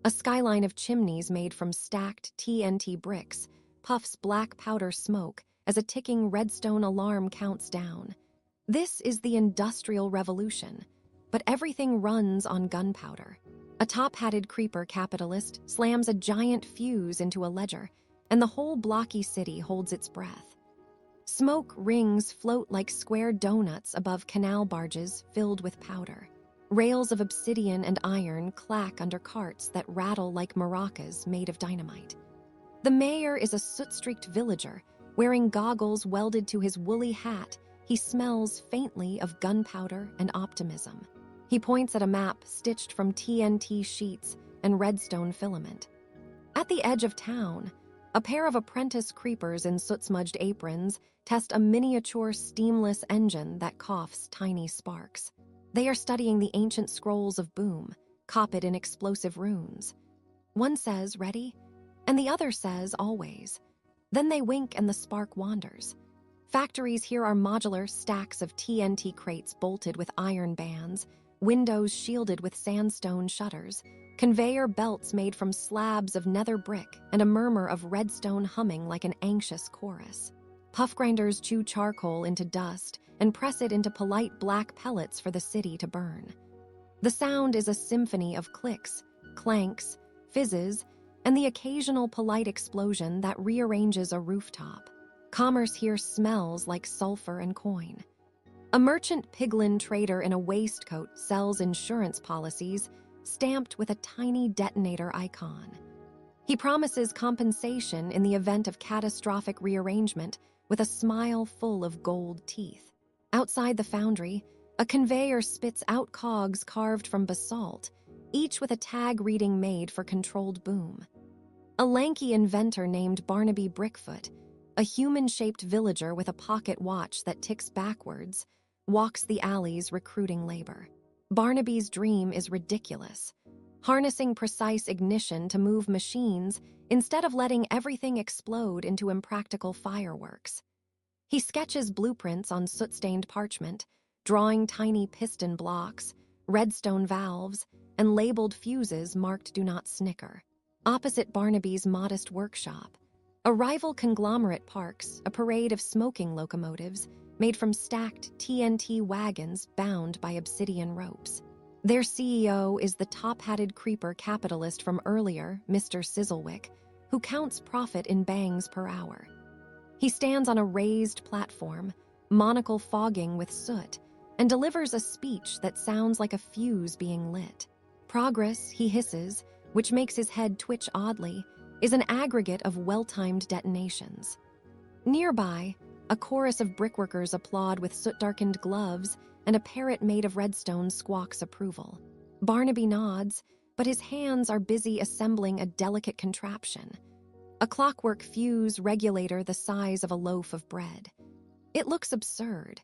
A skyline of chimneys made from stacked TNT bricks puffs black powder smoke as a ticking redstone alarm counts down. This is the Industrial Revolution, but everything runs on gunpowder. A top-hatted creeper capitalist slams a giant fuse into a ledger, and the whole blocky city holds its breath. Smoke rings float like square donuts above canal barges filled with powder. Rails of obsidian and iron clack under carts that rattle like maracas made of dynamite. The mayor is a soot-streaked villager, wearing goggles welded to his woolly hat. He smells faintly of gunpowder and optimism. He points at a map stitched from TNT sheets and redstone filament. At the edge of town, a pair of apprentice creepers in soot-smudged aprons test a miniature steamless engine that coughs tiny sparks. They are studying the ancient scrolls of Boom, copied in explosive runes. One says, "Ready?" and the other says, "Always." Then they wink and the spark wanders. Factories here are modular stacks of TNT crates bolted with iron bands, windows shielded with sandstone shutters, conveyor belts made from slabs of nether brick, and a murmur of redstone humming like an anxious chorus. Puff grinders chew charcoal into dust and press it into polite black pellets for the city to burn. The sound is a symphony of clicks, clanks, fizzes, and the occasional polite explosion that rearranges a rooftop. Commerce here smells like sulfur and coin. A merchant piglin trader in a waistcoat sells insurance policies stamped with a tiny detonator icon. He promises compensation in the event of catastrophic rearrangement with a smile full of gold teeth. Outside the foundry, a conveyor spits out cogs carved from basalt, each with a tag reading "Made for Controlled Boom." A lanky inventor named Barnaby Brickfoot, a human-shaped villager with a pocket watch that ticks backwards, walks the alleys recruiting labor. Barnaby's dream is ridiculous, harnessing precise ignition to move machines instead of letting everything explode into impractical fireworks. He sketches blueprints on soot-stained parchment, drawing tiny piston blocks, redstone valves, and labeled fuses marked "Do Not Snicker." Opposite Barnaby's modest workshop, a rival conglomerate parks a parade of smoking locomotives made from stacked TNT wagons bound by obsidian ropes. Their CEO is the top-hatted creeper capitalist from earlier, Mr. Sizzlewick, who counts profit in bangs per hour. He stands on a raised platform, monocle fogging with soot, and delivers a speech that sounds like a fuse being lit. Progress, he hisses, which makes his head twitch oddly, is an aggregate of well-timed detonations. Nearby, a chorus of brickworkers applaud with soot-darkened gloves, and a parrot made of redstone squawks approval. Barnaby nods, but his hands are busy assembling a delicate contraption, a clockwork fuse regulator the size of a loaf of bread. It looks absurd.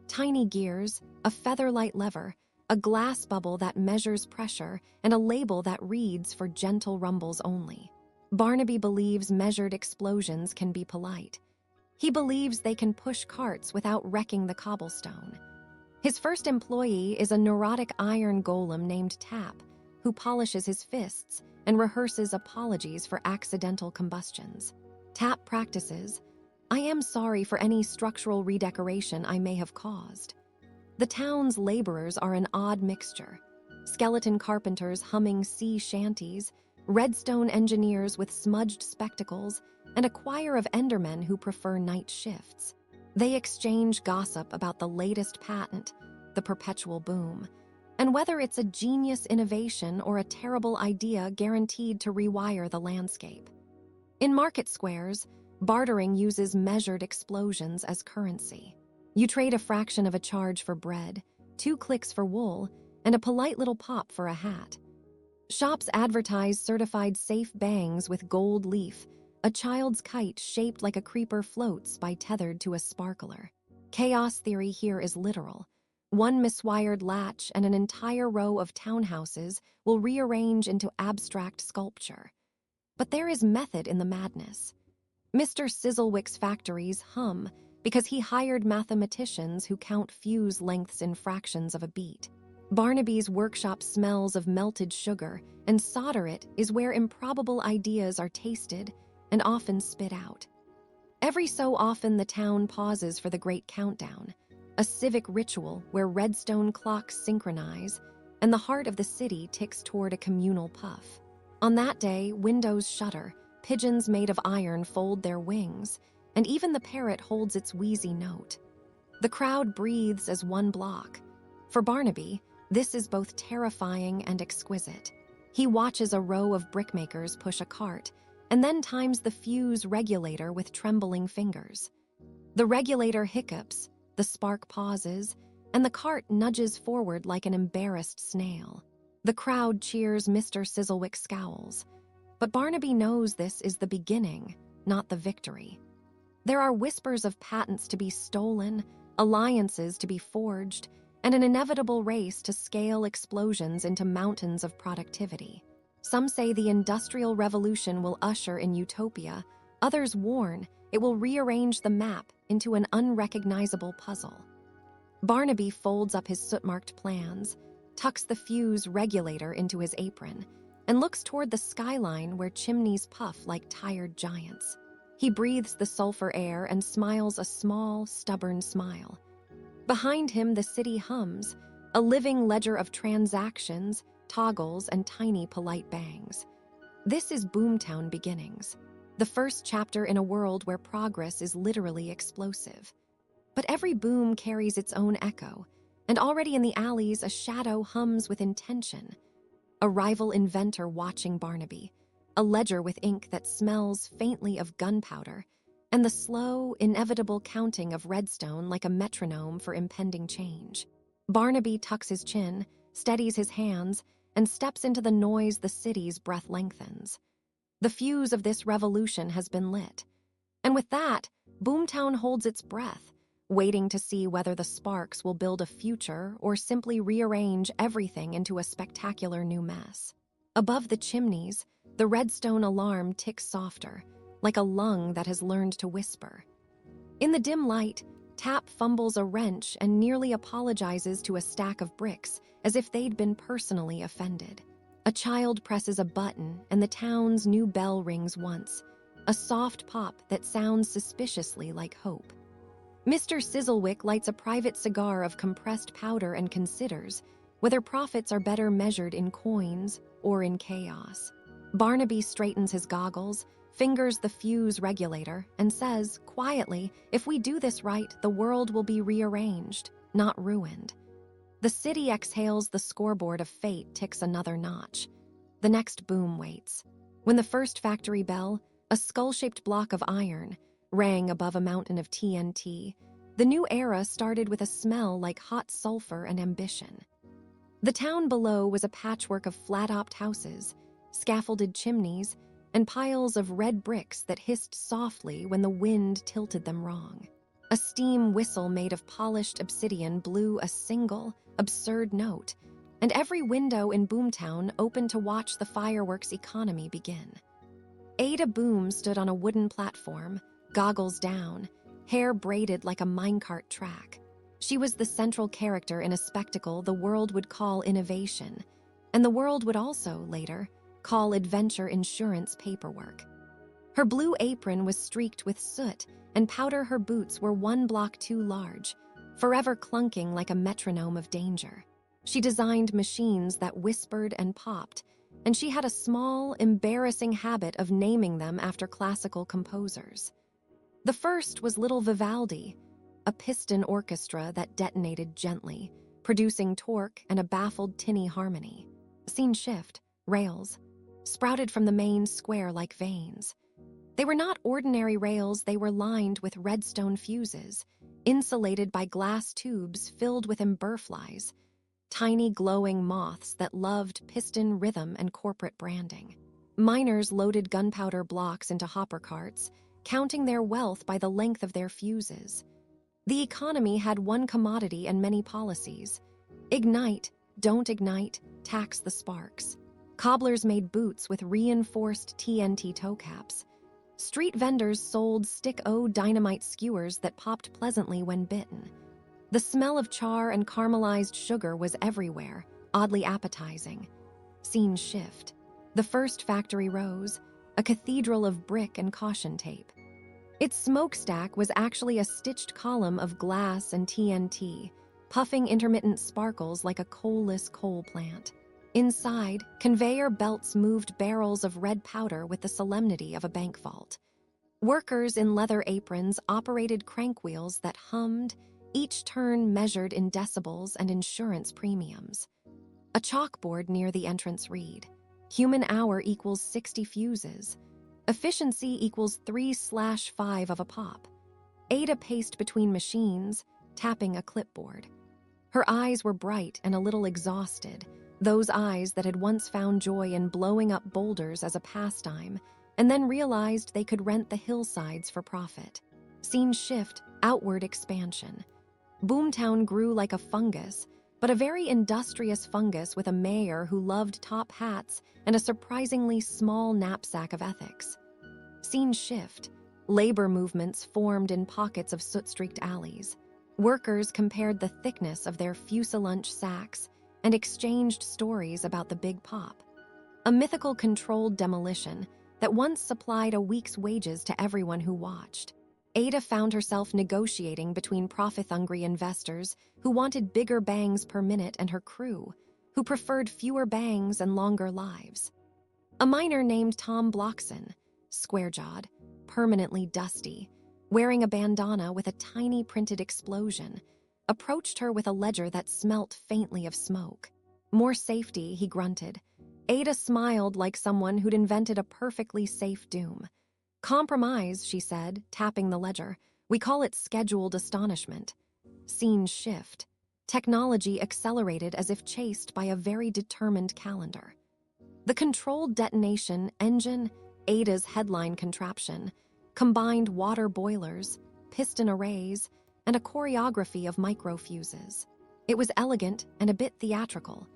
Tiny gears, a feather-light lever, a glass bubble that measures pressure, and a label that reads "For gentle rumbles only." Barnaby believes measured explosions can be polite. He believes they can push carts without wrecking the cobblestone. His first employee is a neurotic iron golem named Tap, who polishes his fists and rehearses apologies for accidental combustions. Tap practices, "I am sorry for any structural redecoration I may have caused." The town's laborers are an odd mixture: skeleton carpenters humming sea shanties, redstone engineers with smudged spectacles, and a choir of endermen who prefer night shifts. They exchange gossip about the latest patent, the perpetual boom, and whether it's a genius innovation or a terrible idea guaranteed to rewire the landscape. In market squares, bartering uses measured explosions as currency. You trade a fraction of a charge for bread, 2 clicks for wool, and a polite little pop for a hat. Shops advertise certified safe bangs with gold leaf. A child's kite shaped like a creeper floats by tethered to a sparkler. Chaos theory here is literal. One miswired latch and an entire row of townhouses will rearrange into abstract sculpture. But there is method in the madness. Mr. Sizzlewick's factories hum because he hired mathematicians who count fuse lengths in fractions of a beat. Barnaby's workshop smells of melted sugar, and solder it is where improbable ideas are tasted and often spit out. Every so often, the town pauses for the Great Countdown, a civic ritual where redstone clocks synchronize and the heart of the city ticks toward a communal puff. On that day, windows shutter, pigeons made of iron fold their wings, and even the parrot holds its wheezy note. The crowd breathes as one block. For Barnaby, this is both terrifying and exquisite. He watches a row of brickmakers push a cart, and then times the fuse regulator with trembling fingers. The regulator hiccups, the spark pauses, and the cart nudges forward like an embarrassed snail. The crowd cheers. Mr. Sizzlewick scowls. But Barnaby knows this is the beginning, not the victory. There are whispers of patents to be stolen, alliances to be forged, and an inevitable race to scale explosions into mountains of productivity. Some say the Industrial Revolution will usher in utopia. Others warn it will rearrange the map into an unrecognizable puzzle. Barnaby folds up his soot-marked plans, tucks the fuse regulator into his apron, and looks toward the skyline where chimneys puff like tired giants. He breathes the sulfur air and smiles a small, stubborn smile. Behind him, the city hums, a living ledger of transactions, toggles, and tiny polite bangs. This is Boomtown beginnings, the first chapter in a world where progress is literally explosive. But every boom carries its own echo, and already in the alleys a shadow hums with intention. A rival inventor watching Barnaby, a ledger with ink that smells faintly of gunpowder, and the slow, inevitable counting of redstone like a metronome for impending change. Barnaby tucks his chin, steadies his hands, and steps into the noise. The city's breath lengthens. The fuse of this revolution has been lit. And with that, Boomtown holds its breath, waiting to see whether the sparks will build a future or simply rearrange everything into a spectacular new mess. Above the chimneys, the redstone alarm ticks softer, like a lung that has learned to whisper. In the dim light, Tap fumbles a wrench and nearly apologizes to a stack of bricks as if they'd been personally offended. A child presses a button and the town's new bell rings once, a soft pop that sounds suspiciously like hope. Mr. Sizzlewick lights a private cigar of compressed powder and considers whether profits are better measured in coins or in chaos. Barnaby straightens his goggles, fingers the fuse regulator, and says, quietly, if we do this right, the world will be rearranged, not ruined. The city exhales. The scoreboard of fate ticks another notch. The next boom waits. When the first factory bell, a skull-shaped block of iron, rang above a mountain of TNT, the new era started with a smell like hot sulfur and ambition. The town below was a patchwork of flat-topped houses, scaffolded chimneys, and piles of red bricks that hissed softly when the wind tilted them wrong. A steam whistle made of polished obsidian blew a single, absurd note, and every window in Boomtown opened to watch the fireworks economy begin. Ada Boom stood on a wooden platform, goggles down, hair braided like a minecart track. She was the central character in a spectacle the world would call innovation, and the world would also, later, call adventure insurance paperwork. Her blue apron was streaked with soot, and powder. Her boots were one block too large, forever clunking like a metronome of danger. She designed machines that whispered and popped, and she had a small, embarrassing habit of naming them after classical composers. The first was Little Vivaldi, a piston orchestra that detonated gently, producing torque and a baffled tinny harmony. Scene shift, rails, sprouted from the main square like veins. They were not ordinary rails. They were lined with redstone fuses, insulated by glass tubes filled with emberflies, tiny glowing moths that loved piston rhythm and corporate branding. Miners loaded gunpowder blocks into hopper carts, counting their wealth by the length of their fuses. The economy had one commodity and many policies. Ignite, don't ignite, tax the sparks. Cobblers made boots with reinforced TNT toe caps. Street vendors sold stick-o dynamite skewers that popped pleasantly when bitten. The smell of char and caramelized sugar was everywhere, oddly appetizing. Scene shift. The first factory rose, a cathedral of brick and caution tape. Its smokestack was actually a stitched column of glass and TNT, puffing intermittent sparkles like a coalless coal plant. Inside, conveyor belts moved barrels of red powder with the solemnity of a bank vault. Workers in leather aprons operated crankwheels that hummed, each turn measured in decibels and insurance premiums. A chalkboard near the entrance read, "Human hour equals 60 fuses. Efficiency equals 3/5 of a pop." Ada paced between machines, tapping a clipboard. Her eyes were bright and a little exhausted, those eyes that had once found joy in blowing up boulders as a pastime, and then realized they could rent the hillsides for profit. Scene shift, outward expansion. Boomtown grew like a fungus, but a very industrious fungus with a mayor who loved top hats and a surprisingly small knapsack of ethics. Scene shift. Labor movements formed in pockets of soot-streaked alleys. Workers compared the thickness of their fuselage sacks and exchanged stories about the Big Pop, a mythical controlled demolition that once supplied a week's wages to everyone who watched. Ada found herself negotiating between profit-hungry investors who wanted bigger bangs per minute and her crew, who preferred fewer bangs and longer lives. A miner named Tom Blockson, square-jawed, permanently dusty, wearing a bandana with a tiny printed explosion, approached her with a ledger that smelt faintly of smoke. "More safety," he grunted. Ada smiled like someone who'd invented a perfectly safe doom. "Compromise," she said, tapping the ledger. "We call it scheduled astonishment." Scene shift. Technology accelerated as if chased by a very determined calendar. The controlled detonation engine, Ada's headline contraption, combined water boilers, piston arrays, and a choreography of microfuses. It was elegant and a bit theatrical.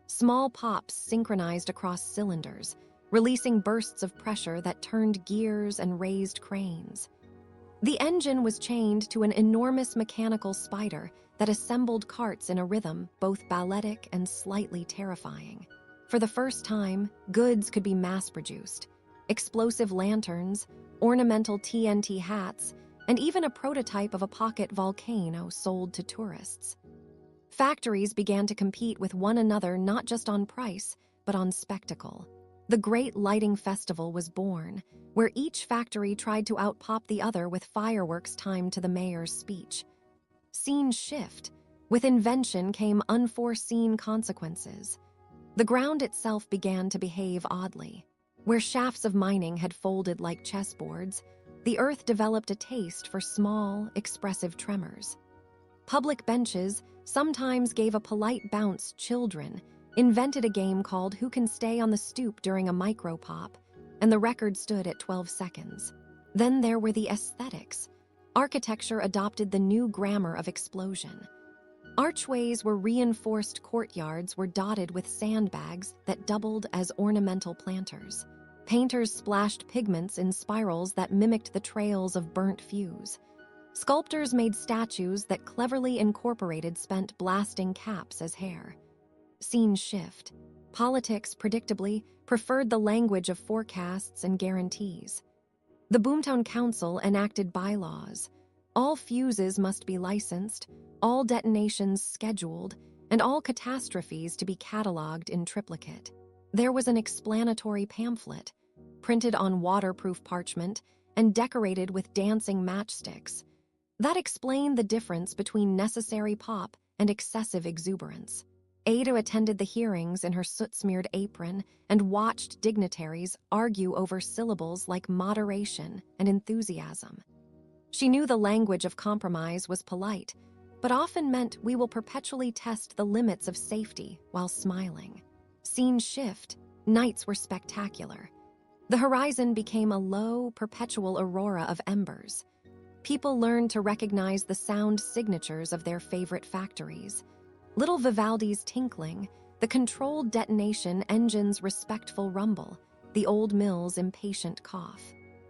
Small pops synchronized across cylinders, releasing bursts of pressure that turned gears and raised cranes. The engine was chained to an enormous mechanical spider that assembled carts in a rhythm both balletic and slightly terrifying. For the first time, goods could be mass-produced. Explosive lanterns, ornamental TNT hats, and even a prototype of a pocket volcano sold to tourists. Factories began to compete with one another not just on price, but on spectacle. The Great Lighting Festival was born, where each factory tried to outpop the other with fireworks timed to the mayor's speech. Scene shift. With invention came unforeseen consequences. The ground itself began to behave oddly. Where shafts of mining had folded like chessboards, the earth developed a taste for small, expressive tremors. Public benches sometimes gave a polite bounce. Children invented a game called Who Can Stay on the Stoop during a micro-pop, and the record stood at 12 seconds. Then there were the aesthetics. Architecture adopted the new grammar of explosion. Archways where reinforced courtyards were dotted with sandbags that doubled as ornamental planters. Painters splashed pigments in spirals that mimicked the trails of burnt fuse. Sculptors made statues that cleverly incorporated spent blasting caps as hair. Scene shift. Politics, predictably, preferred the language of forecasts and guarantees. The Boomtown Council enacted bylaws. All fuses must be licensed, all detonations scheduled, and all catastrophes to be cataloged in triplicate. There was an explanatory pamphlet, printed on waterproof parchment and decorated with dancing matchsticks, that explained the difference between necessary pop and excessive exuberance. Ada attended the hearings in her soot-smeared apron and watched dignitaries argue over syllables like moderation and enthusiasm. She knew the language of compromise was polite, but often meant we will perpetually test the limits of safety while smiling. Scene shift. Nights were spectacular. The horizon became a low, perpetual aurora of embers. People learned to recognize the sound signatures of their favorite factories. Little Vivaldi's tinkling, the controlled detonation engine's respectful rumble, the old mill's impatient cough.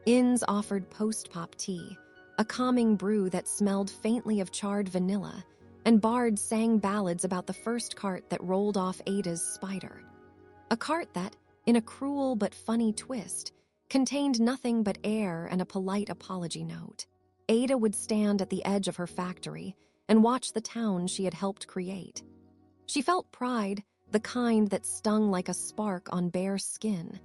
Inns offered post-pop tea, a calming brew that smelled faintly of charred vanilla, and bards sang ballads about the first cart that rolled off Ada's spider. A cart that, in a cruel but funny twist, contained nothing but air and a polite apology note. Ada would stand at the edge of her factory and watch the town she had helped create. She felt pride, the kind that stung like a spark on bare skin,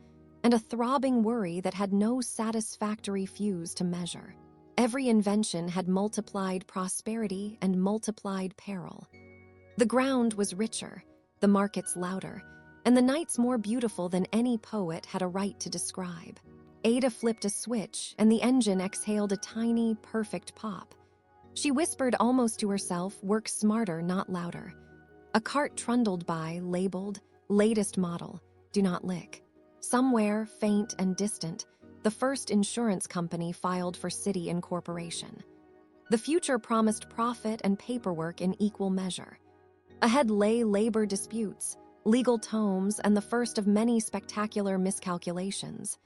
and a throbbing worry that had no satisfactory fuse to measure. Every invention had multiplied prosperity and multiplied peril. The ground was richer, the markets louder, and the nights more beautiful than any poet had a right to describe. Ada flipped a switch, and the engine exhaled a tiny, perfect pop. She whispered almost to herself, "Work smarter, not louder." A cart trundled by, labeled, "Latest model, do not lick." Somewhere, faint and distant, the first insurance company filed for city incorporation. The future promised profit and paperwork in equal measure. Ahead lay labor disputes, legal tomes, and the first of many spectacular miscalculations.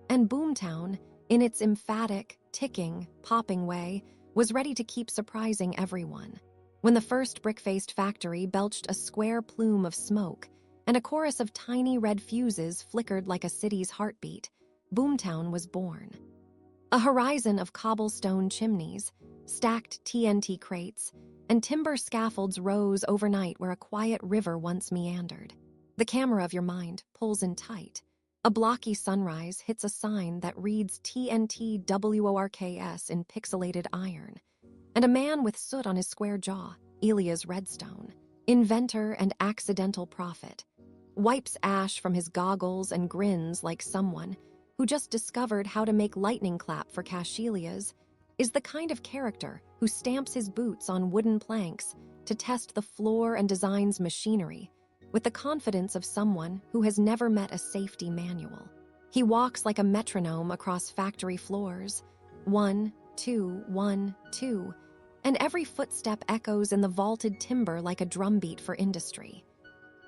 And Boomtown, in its emphatic, ticking, popping way, was ready to keep surprising everyone. When the first brick-faced factory belched a square plume of smoke, and a chorus of tiny red fuses flickered like a city's heartbeat, Boomtown was born. A horizon of cobblestone chimneys, stacked TNT crates, and timber scaffolds rose overnight where a quiet river once meandered. The camera of your mind pulls in tight. A blocky sunrise hits a sign that reads TNT-WORKS in pixelated iron, and a man with soot on his square jaw, Elia's redstone, inventor and accidental prophet, wipes ash from his goggles and grins like someone who just discovered how to make lightning clap for Cashelias, is the kind of character who stamps his boots on wooden planks to test the floor and designs machinery with the confidence of someone who has never met a safety manual. He walks like a metronome across factory floors, 1, 2, 1, 2, and every footstep echoes in the vaulted timber like a drumbeat for industry.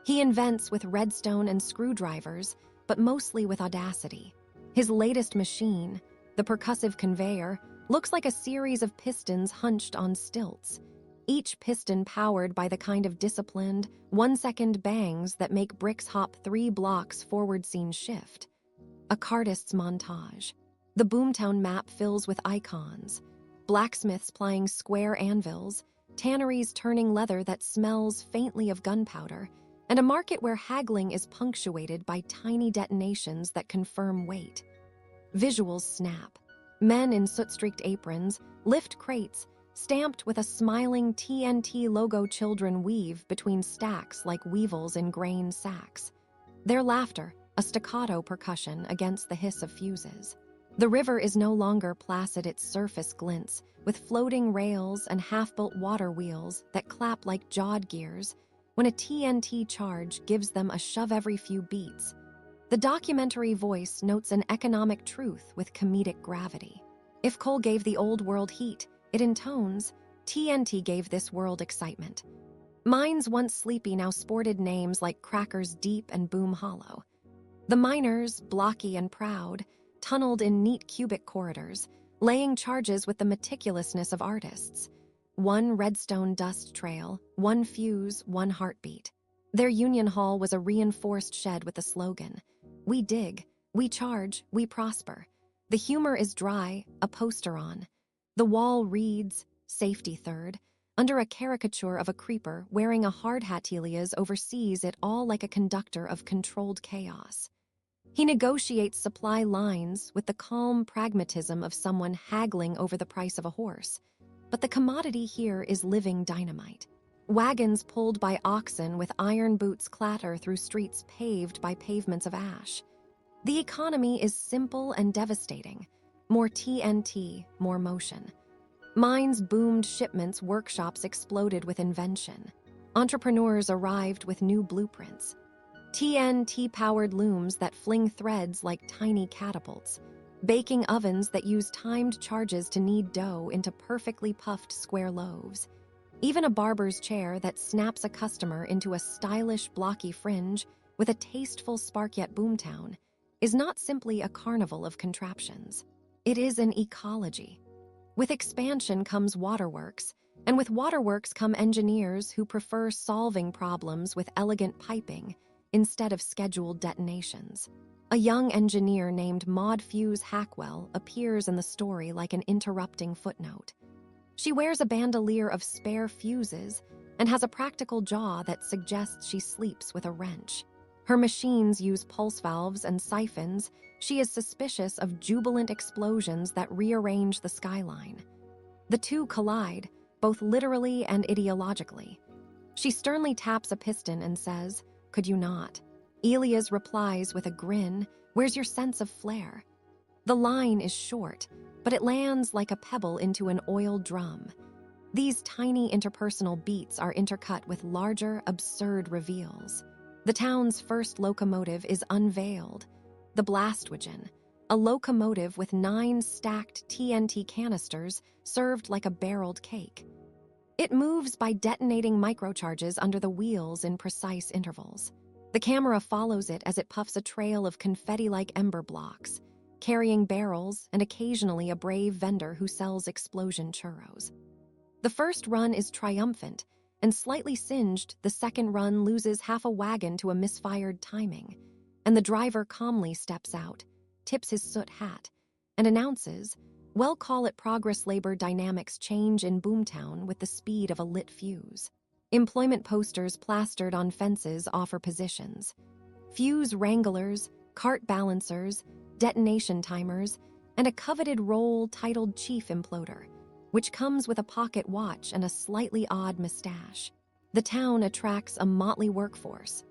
He invents with redstone and screwdrivers, but mostly with audacity. His latest machine, the percussive conveyor, looks like a series of pistons hunched on stilts, each piston powered by the kind of disciplined, 1-second bangs that make bricks hop 3 blocks forward scene shift. A cartist's montage. The Boomtown map fills with icons, blacksmiths plying square anvils, tanneries turning leather that smells faintly of gunpowder, and a market where haggling is punctuated by tiny detonations that confirm weight. Visuals snap. Men in soot-streaked aprons lift crates, stamped with a smiling TNT logo. Children weave between stacks like weevils in grain sacks. Their laughter, a staccato percussion against the hiss of fuses. The river is no longer placid, its surface glints, with floating rails and half-built water wheels that clap like jawed gears when a TNT charge gives them a shove every few beats. The documentary voice notes an economic truth with comedic gravity. If coal gave the old world heat, it intones, TNT gave this world excitement. Mines once sleepy now sported names like Crackers Deep and Boom Hollow. The miners, blocky and proud, tunneled in neat cubic corridors, laying charges with the meticulousness of artists. 1 redstone dust trail, 1 fuse, 1 heartbeat. Their union hall was a reinforced shed with the slogan, "We dig, we charge, we prosper." The humor is dry, a poster on. The wall reads, "Safety third," under a caricature of a creeper wearing a hard hat. Elias oversees it all like a conductor of controlled chaos. He negotiates supply lines with the calm pragmatism of someone haggling over the price of a horse. But the commodity here is living dynamite. Wagons pulled by oxen with iron boots clatter through streets paved by pavements of ash. The economy is simple and devastating. More TNT, more motion. Mines boomed, shipments, workshops exploded with invention. Entrepreneurs arrived with new blueprints. TNT-powered looms that fling threads like tiny catapults. Baking ovens that use timed charges to knead dough into perfectly puffed square loaves. Even a barber's chair that snaps a customer into a stylish blocky fringe with a tasteful spark. Yet Boomtown is not simply a carnival of contraptions. It is an ecology. With expansion comes waterworks, And with waterworks come engineers who prefer solving problems with elegant piping instead of scheduled detonations. A young engineer named Maud Fuse Hackwell appears in the story like an interrupting footnote. She wears a bandolier of spare fuses and has a practical jaw that suggests she sleeps with a wrench. Her machines use pulse valves and siphons. She is suspicious of jubilant explosions that rearrange the skyline. The two collide, both literally and ideologically. She sternly taps a piston and says, "Could you not?" Elias replies with a grin, "Where's your sense of flair?" The line is short, but it lands like a pebble into an oiled drum. These tiny interpersonal beats are intercut with larger, absurd reveals. The town's first locomotive is unveiled, the Blastwagon, a locomotive with 9 stacked TNT canisters served like a barreled cake. It moves by detonating microcharges under the wheels in precise intervals. The camera follows it as it puffs a trail of confetti-like ember blocks, carrying barrels and occasionally a brave vendor who sells explosion churros. The first run is triumphant, and slightly singed, the second run loses half a wagon to a misfired timing, and the driver calmly steps out, tips his soot hat, and announces, "Well, call it progress. Labor dynamics change in Boomtown with the speed of a lit fuse." Employment posters plastered on fences offer positions. Fuse wranglers, cart balancers, detonation timers, and a coveted role titled Chief Imploder, which comes with a pocket watch and a slightly odd mustache. The town attracts a motley workforce.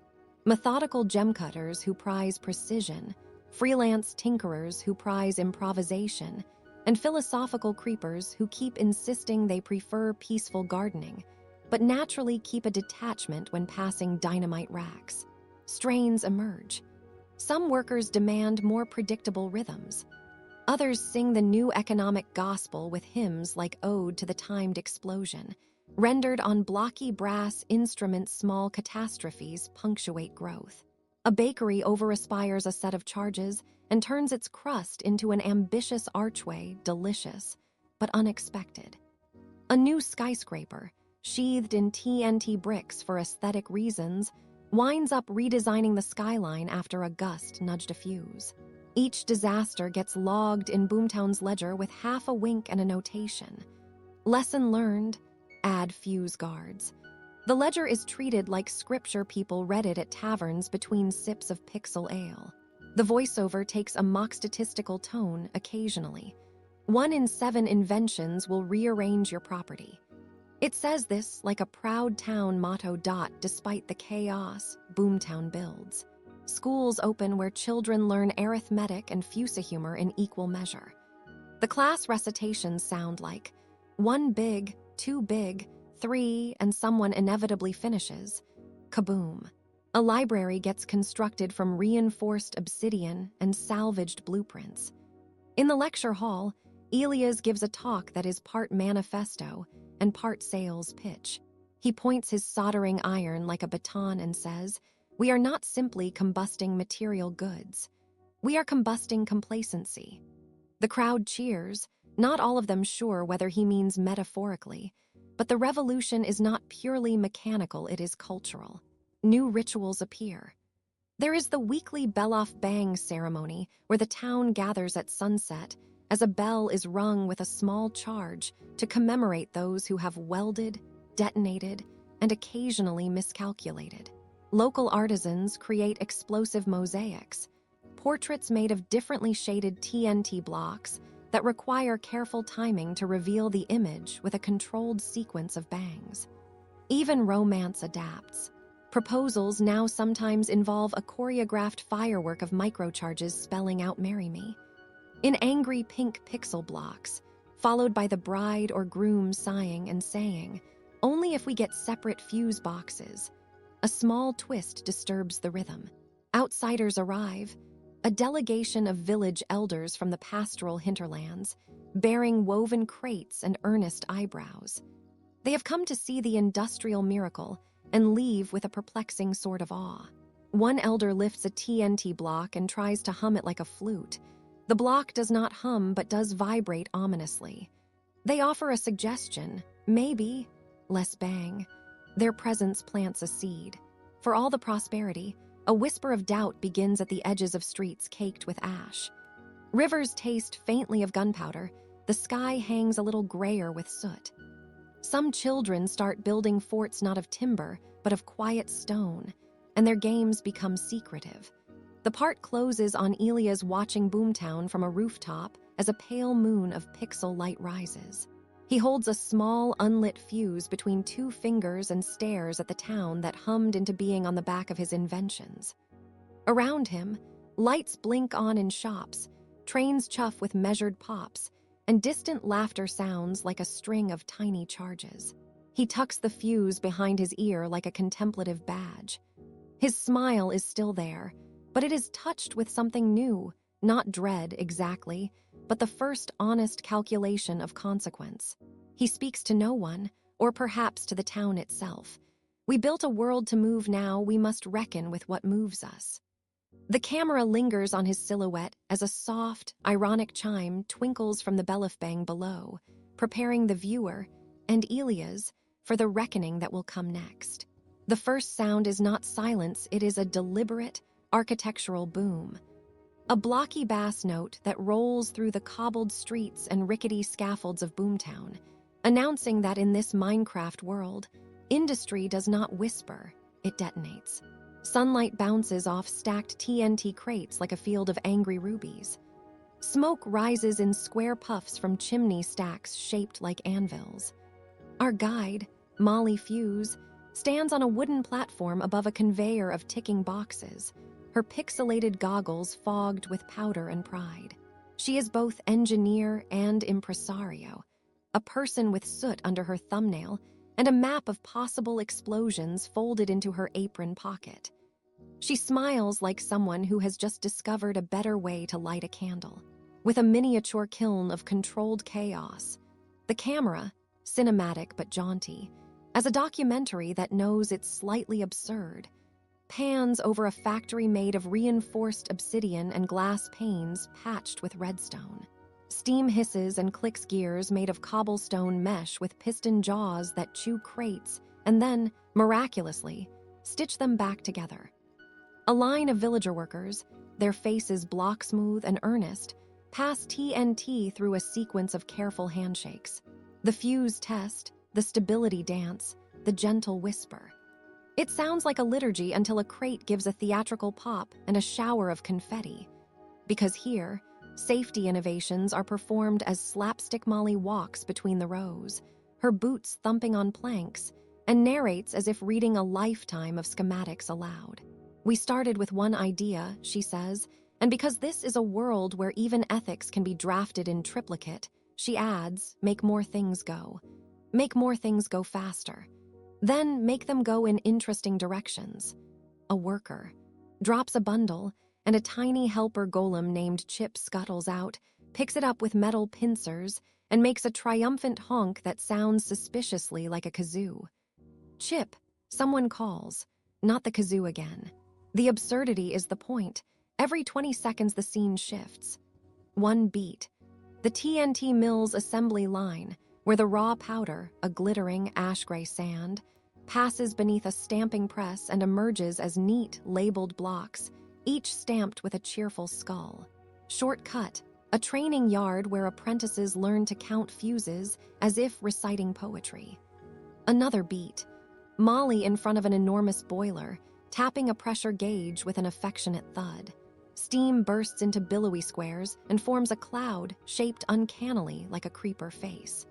Methodical gem cutters who prize precision, freelance tinkerers who prize improvisation, and philosophical creepers who keep insisting they prefer peaceful gardening, but naturally keep a detachment when passing dynamite racks. Strains emerge. Some workers demand more predictable rhythms. Others sing the new economic gospel with hymns like Ode to the Timed Explosion. Rendered on blocky brass instruments, small catastrophes punctuate growth. A bakery overaspires a set of charges and turns its crust into an ambitious archway, delicious, but unexpected. A new skyscraper, sheathed in TNT bricks for aesthetic reasons, winds up redesigning the skyline after a gust nudged a fuse. Each disaster gets logged in Boomtown's ledger with half a wink and a notation. Lesson learned, add fuse guards. The ledger is treated like scripture people read it at taverns between sips of pixel ale. The voiceover takes a mock statistical tone occasionally. 1 in 7 inventions will rearrange your property. It says this like a proud town motto. Despite the chaos, Boomtown builds. Schools open where children learn arithmetic and fusahumor in equal measure. The class recitations sound like 1 big, 2 big, 3, and someone inevitably finishes. Kaboom. A library gets constructed from reinforced obsidian and salvaged blueprints. In the lecture hall, Elias gives a talk that is part manifesto and part sales pitch. He points his soldering iron like a baton and says, "We are not simply combusting material goods. We are combusting complacency." The crowd cheers, not all of them sure whether he means metaphorically, but the revolution is not purely mechanical, it is cultural. New rituals appear. There is the weekly Bell-off Bang ceremony where the town gathers at sunset as a bell is rung with a small charge to commemorate those who have welded, detonated, and occasionally miscalculated. Local artisans create explosive mosaics, portraits made of differently shaded TNT blocks that require careful timing to reveal the image with a controlled sequence of bangs. Even romance adapts. Proposals now sometimes involve a choreographed firework of microcharges spelling out "Marry Me" in angry pink pixel blocks, followed by the bride or groom sighing and saying, "Only if we get separate fuse boxes." A small twist disturbs the rhythm. Outsiders arrive, a delegation of village elders from the pastoral hinterlands, bearing woven crates and earnest eyebrows. They have come to see the industrial miracle and leave with a perplexing sort of awe. One elder lifts a TNT block and tries to hum it like a flute. The block does not hum but does vibrate ominously. They offer a suggestion, Maybe, less bang. Their presence plants a seed. For all the prosperity, a whisper of doubt begins at the edges of streets caked with ash. Rivers taste faintly of gunpowder. The sky hangs a little grayer with soot. Some children start building forts not of timber, but of quiet stone, and their games become secretive. The part closes on Elia's watching Boomtown from a rooftop as a pale moon of pixel light rises. He holds a small, unlit fuse between two fingers and stares at the town that hummed into being on the back of his inventions. Around him, lights blink on in shops, trains chuff with measured pops, and distant laughter sounds like a string of tiny charges. He tucks the fuse behind his ear like a contemplative badge. His smile is still there, but it is touched with something new, not dread exactly, but the first honest calculation of consequence. He speaks to no one, or perhaps to the town itself. We built a world to move now, we must reckon with what moves us. The camera lingers on his silhouette as a soft, ironic chime twinkles from the bellifbang below, preparing the viewer, and Elia's, for the reckoning that will come next. The first sound is not silence, it is a deliberate, architectural boom. A blocky bass note that rolls through the cobbled streets and rickety scaffolds of Boomtown, announcing that in this Minecraft world, industry does not whisper, it detonates. Sunlight bounces off stacked TNT crates like a field of angry rubies. Smoke rises in square puffs from chimney stacks shaped like anvils. Our guide, Molly Fuse, stands on a wooden platform above a conveyor of ticking boxes, her pixelated goggles fogged with powder and pride. She is both engineer and impresario, a person with soot under her thumbnail and a map of possible explosions folded into her apron pocket. She smiles like someone who has just discovered a better way to light a candle, with a miniature kiln of controlled chaos. The camera, cinematic but jaunty, as a documentary that knows it's slightly absurd, pans over a factory made of reinforced obsidian and glass panes patched with redstone. Steam hisses and clicks gears made of cobblestone mesh with piston jaws that chew crates and then, miraculously, stitch them back together. A line of villager workers, their faces block-smooth and earnest, pass TNT through a sequence of careful handshakes. The fuse test, the stability dance, the gentle whisper. It sounds like a liturgy until a crate gives a theatrical pop and a shower of confetti. Because here, safety innovations are performed as slapstick Molly walks between the rows, her boots thumping on planks, and narrates as if reading a lifetime of schematics aloud. We started with one idea, she says, and because this is a world where even ethics can be drafted in triplicate, she adds, make more things go. Make more things go faster. Then make them go in interesting directions. A worker drops a bundle, and a tiny helper golem named Chip scuttles out, picks it up with metal pincers, and makes a triumphant honk that sounds suspiciously like a kazoo. Chip, someone calls, not the kazoo again. The absurdity is the point. Every 20 seconds the scene shifts. One beat. The TNT mill's assembly line, where the raw powder, a glittering ash-gray sand, passes beneath a stamping press and emerges as neat, labeled blocks, each stamped with a cheerful skull. Shortcut, a training yard where apprentices learn to count fuses as if reciting poetry. Another beat. Molly in front of an enormous boiler, tapping a pressure gauge with an affectionate thud. Steam bursts into billowy squares and forms a cloud shaped uncannily like a creeper face.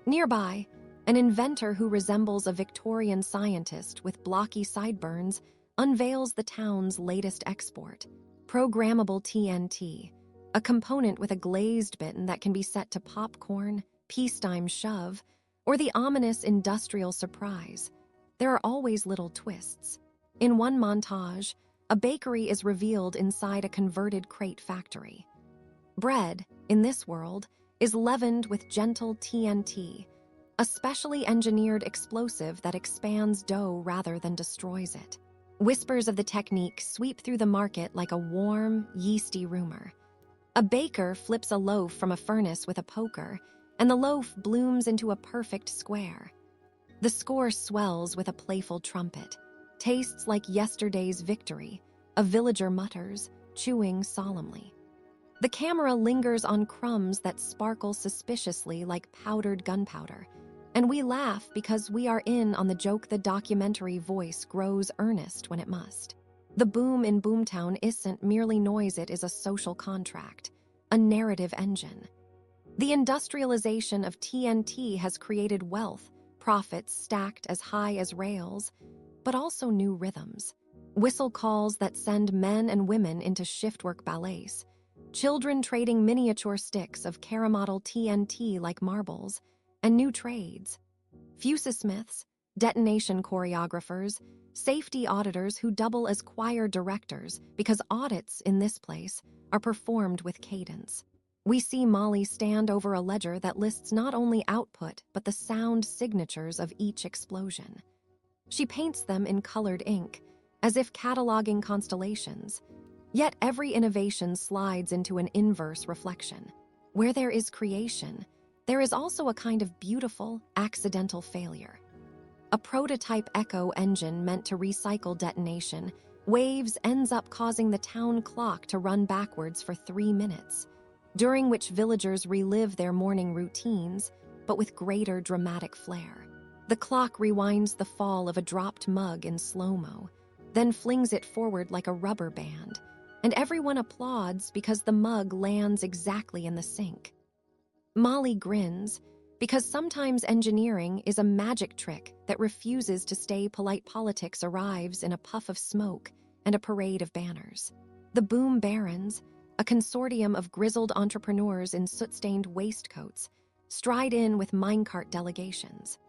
Nearby, an inventor who resembles a Victorian scientist with blocky sideburns unveils the town's latest export, programmable TNT, a component with a glazed button that can be set to popcorn, peacetime shove, or the ominous industrial surprise. There are always little twists. In one montage, a bakery is revealed inside a converted crate factory. Bread, in this world, is leavened with gentle TNT, a specially engineered explosive that expands dough rather than destroys it. Whispers of the technique sweep through the market like a warm, yeasty rumor. A baker flips a loaf from a furnace with a poker, and the loaf blooms into a perfect square. The score swells with a playful trumpet. Tastes like yesterday's victory, a villager mutters, chewing solemnly. The camera lingers on crumbs that sparkle suspiciously like powdered gunpowder, and we laugh because we are in on the joke. The documentary voice grows earnest when it must. The boom in Boomtown isn't merely noise, it is a social contract, a narrative engine. The industrialization of TNT has created wealth, profits stacked as high as rails, but also new rhythms. Whistle calls that send men and women into shift-work ballets, children trading miniature sticks of caramel TNT like marbles, and new trades. Fusesmiths, detonation choreographers, safety auditors who double as choir directors because audits in this place are performed with cadence. We see Molly stand over a ledger that lists not only output but the sound signatures of each explosion. She paints them in colored ink, as if cataloging constellations. Yet every innovation slides into an inverse reflection. Where there is creation, there is also a kind of beautiful, accidental failure. A prototype echo engine meant to recycle detonation, waves ends up causing the town clock to run backwards for 3 minutes, during which villagers relive their morning routines, but with greater dramatic flair. The clock rewinds the fall of a dropped mug in slow-mo, then flings it forward like a rubber band, and everyone applauds because the mug lands exactly in the sink. Molly grins, because sometimes engineering is a magic trick that refuses to stay polite. Politics arrives in a puff of smoke and a parade of banners. The Boom Barons, a consortium of grizzled entrepreneurs in soot-stained waistcoats, stride in with minecart delegations.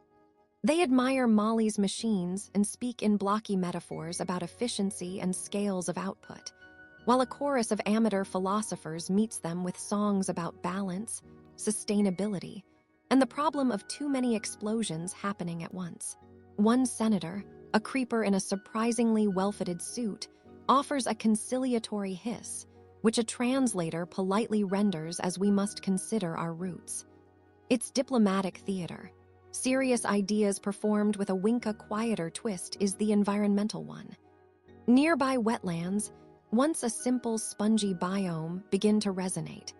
They admire Molly's machines and speak in blocky metaphors about efficiency and scales of output, while a chorus of amateur philosophers meets them with songs about balance, sustainability, and the problem of too many explosions happening at once. One senator, a creeper in a surprisingly well-fitted suit, offers a conciliatory hiss, which a translator politely renders as "we must consider our roots." It's diplomatic theater. Serious ideas performed with a wink. A quieter twist is the environmental one. Nearby wetlands, once a simple spongy biome, begin to resonate.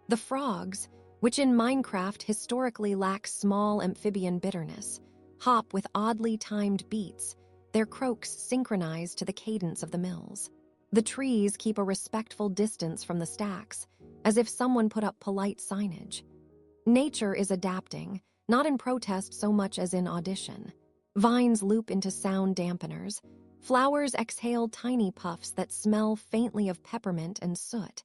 The frogs, which in Minecraft historically lack small amphibian bitterness, hop with oddly timed beats, their croaks synchronized to the cadence of the mills. The trees keep a respectful distance from the stacks, as if someone put up polite signage. Nature is adapting, not in protest so much as in audition. Vines loop into sound dampeners. Flowers exhale tiny puffs that smell faintly of peppermint and soot.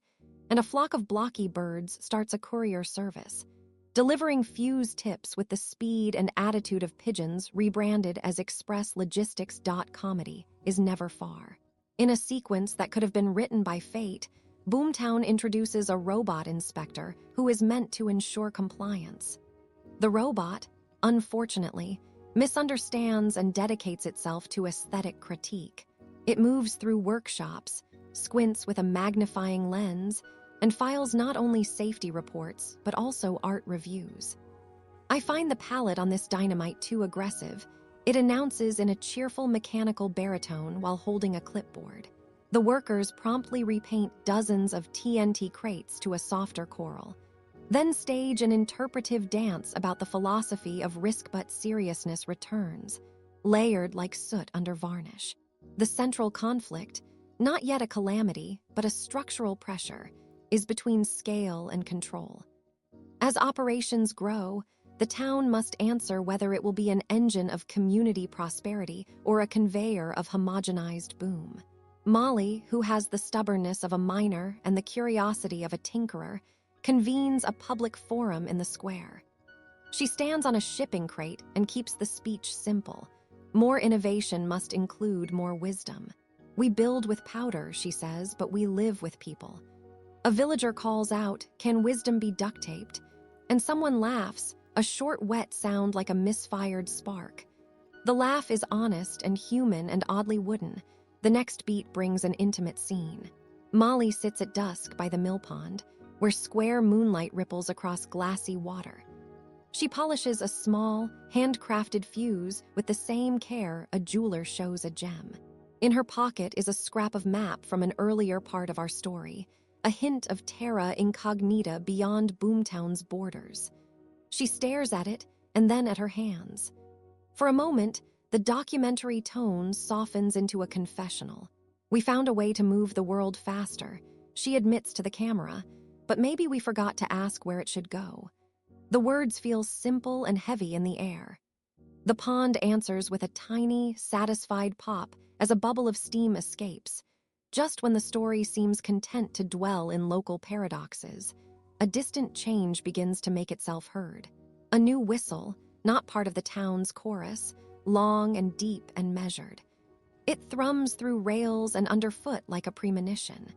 And a flock of blocky birds starts a courier service, delivering fuse tips with the speed and attitude of pigeons rebranded as express logistics. Comedy is never far. In a sequence that could have been written by fate, Boomtown introduces a robot inspector who is meant to ensure compliance. The robot, unfortunately, misunderstands and dedicates itself to aesthetic critique. It moves through workshops, squints with a magnifying lens, and files not only safety reports, but also art reviews. I find the palette on this dynamite too aggressive. It announces in a cheerful mechanical baritone while holding a clipboard. The workers promptly repaint dozens of TNT crates to a softer coral, then stage an interpretive dance about the philosophy of risk but seriousness returns, layered like soot under varnish. The central conflict, not yet a calamity, but a structural pressure, is between scale and control. As operations grow, the town must answer whether it will be an engine of community prosperity or a conveyor of homogenized boom. Molly, who has the stubbornness of a miner and the curiosity of a tinkerer, convenes a public forum in the square. She stands on a shipping crate and keeps the speech simple. More innovation must include more wisdom. We build with powder, she says, but we live with people. A villager calls out, "Can wisdom be duct taped?" And someone laughs, a short wet sound like a misfired spark. The laugh is honest and human and oddly wooden. The next beat brings an intimate scene. Molly sits at dusk by the mill pond, where square moonlight ripples across glassy water. She polishes a small, handcrafted fuse with the same care a jeweler shows a gem. In her pocket is a scrap of map from an earlier part of our story, a hint of terra incognita beyond Boomtown's borders. She stares at it and then at her hands. For a moment, the documentary tone softens into a confessional. We found a way to move the world faster, she admits to the camera, but maybe we forgot to ask where it should go. The words feel simple and heavy in the air. The pond answers with a tiny, satisfied pop as a bubble of steam escapes. Just when the story seems content to dwell in local paradoxes, a distant change begins to make itself heard. A new whistle, not part of the town's chorus, long and deep and measured. It thrums through rails and underfoot like a premonition.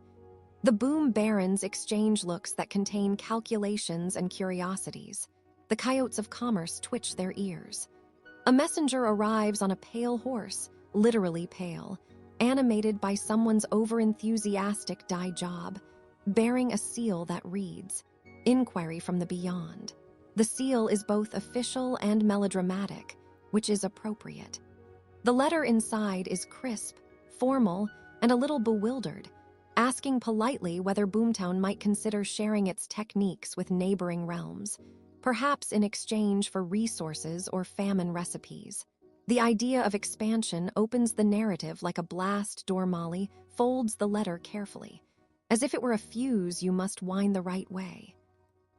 The boom barons exchange looks that contain calculations and curiosities. The coyotes of commerce twitch their ears. A messenger arrives on a pale horse, literally pale, animated by someone's overenthusiastic dye job, bearing a seal that reads, "Inquiry from the Beyond." The seal is both official and melodramatic, which is appropriate. The letter inside is crisp, formal, and a little bewildered, asking politely whether Boomtown might consider sharing its techniques with neighboring realms, perhaps in exchange for resources or famine recipes. The idea of expansion opens the narrative like a blast door. Molly folds the letter carefully, as if it were a fuse you must wind the right way.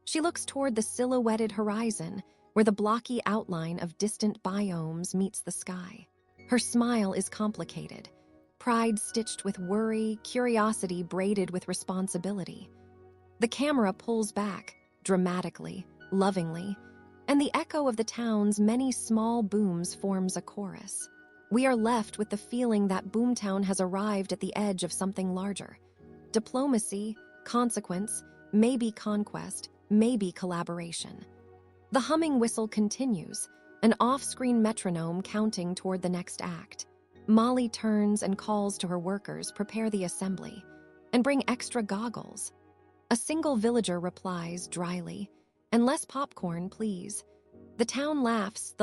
She looks toward the silhouetted horizon, where the blocky outline of distant biomes meets the sky. Her smile is complicated, pride stitched with worry, curiosity braided with responsibility. The camera pulls back, dramatically, lovingly, and the echo of the town's many small booms forms a chorus. We are left with the feeling that Boomtown has arrived at the edge of something larger. Diplomacy, consequence, maybe conquest, maybe collaboration. The humming whistle continues, an off-screen metronome counting toward the next act. Molly turns and calls to her workers, prepare the assembly, and bring extra goggles. A single villager replies dryly, and less popcorn, please. The town laughs, the